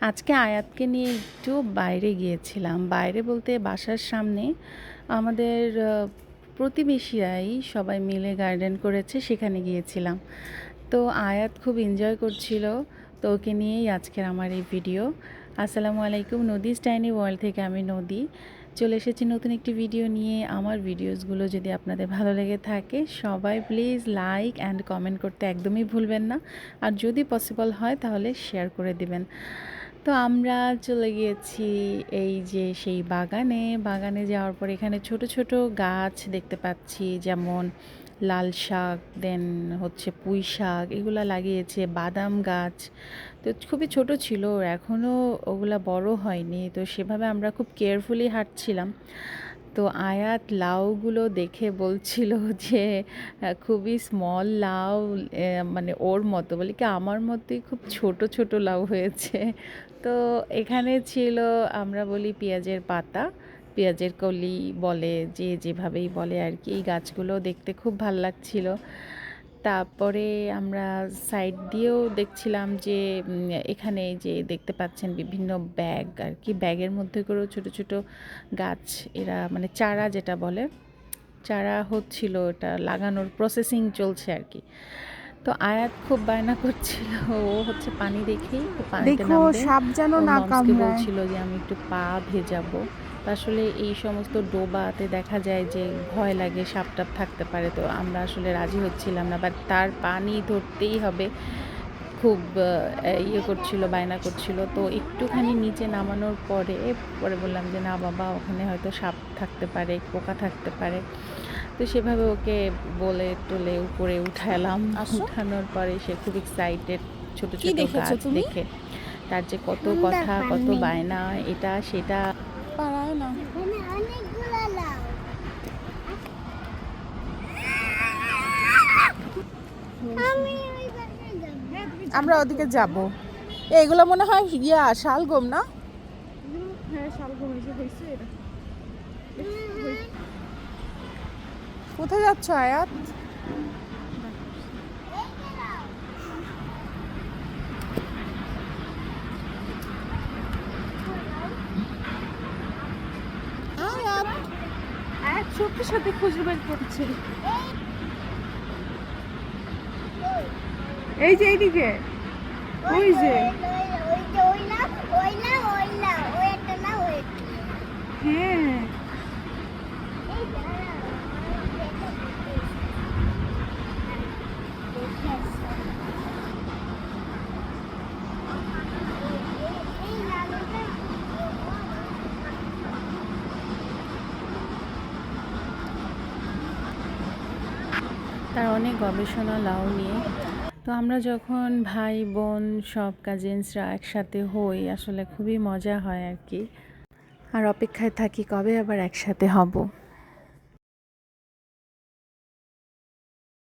আজকে আয়াতকে নিয়ে একটু বাইরে গিয়েছিলাম। বাইরে বলতে বাসার সামনে আমাদের প্রতিবেশীরাই সবাই মিলে গার্ডেন করেছে, সেখানে গিয়েছিলাম। তো আয়াত খুব এনজয় করছিল। তো ওকে নিয়েই আজকের আমার এই ভিডিও। আসসালামু আলাইকুম, নদীস টাইনি ওয়ার্ল্ড থেকে আমি নদী চলে এসেছি নতুন একটি ভিডিও নিয়ে। আমার ভিডিওসগুলো যদি আপনাদের ভালো লেগে থাকে সবাই প্লিজ লাইক অ্যান্ড কমেন্ট করতে একদমই ভুলবেন না। আর যদি পসিবল হয় তাহলে শেয়ার করে দিবেন। তো আমরা চলে গিয়েছি এই যে সেই বাগানে যাওয়ার পর এখানে ছোট ছোট গাছ দেখতে পাচ্ছি, যেমন লাল শাক, দেন হচ্ছে পুঁই শাক, এগুলা লাগিয়েছে, বাদাম গাছ। তো খুবই ছোট ছিল, এখনও ওগুলা বড় হয়নি, তো সেভাবে আমরা খুব কেয়ারফুলি হাঁটছিলাম। তো আয়াত লাউগুলো দেখে বলছিল যে খুবই স্মল লাউ, মানে ওর মতো, বলি কি আমার মতোই খুব ছোট ছোট লাউ হয়েছে। তো এখানে ছিল, আমরা বলি পেঁয়াজের পাতা, পেঁয়াজের কলি বলে, যে যেভাবেই বলে আর কি। এই গাছগুলো দেখতে খুব ভাল লাগছিল। তারপরে আমরা সাইড দিয়েও দেখছিলাম যে এখানে যে দেখতে পাচ্ছেন বিভিন্ন ব্যাগ আর কি, ব্যাগের মধ্যে করেও ছোট ছোট গাছ, এরা মানে চারা যেটা বলে, চারা হচ্ছিল, এটা লাগানোর প্রসেসিং চলছে আর কি। তো আয়াত খুব বায়না করছিল, ও হচ্ছে পানি দেখেই ও পানিতে দেখো নামবে। সাপ যেন ওর না মমসকে কামড়ায়। বলছিল যে আমি একটু পা ভেজাবো। তো আসলে এই সমস্ত ডোবাতে দেখা যায় যে ভয় লাগে, সাপ টাপ থাকতে পারে, তো আমরা আসলে রাজি হচ্ছিলাম না, বাট তার পানি ধরতেই হবে। খুব ইয়ে করছিল, বায়না করছিল। তো একটুখানি নিচে নামানোর পরে পরে বললাম যে না বাবা, ওখানে হয়তো সাপ থাকতে পারে, পোকা থাকতে পারে। তো সেভাবে ওকে বলে টলে উপরে উঠালাম। আসো, উঠানোর পরে সে খুব এক্সাইটেড ছোট কি ছোট দেখেছো গাছ তুমি? দেখে। তার যে কত কথা, কত বায়না, এটা সেটা। পারায় না। আমরা ওদিকে যাব। এইগুলো মনে হয় শালগম না? হ্যাঁ, শালগম এসে হয়েছে এটা। কোথায় যাচ্ছ আয়াত? আয়াত এক সত্যি সত্যি খুঁজে বের করছে। এই যে এইদিকে, ওই যে হ্যাঁ, তার অনেক গবেষণা লাউ নিয়ে। তো আমরা যখন ভাই বোন সব কাজিনসরা একসাথে হই আসলে খুবই মজা হয় আর কি। আর অপেক্ষায় থাকি কবে আবার একসাথে হব।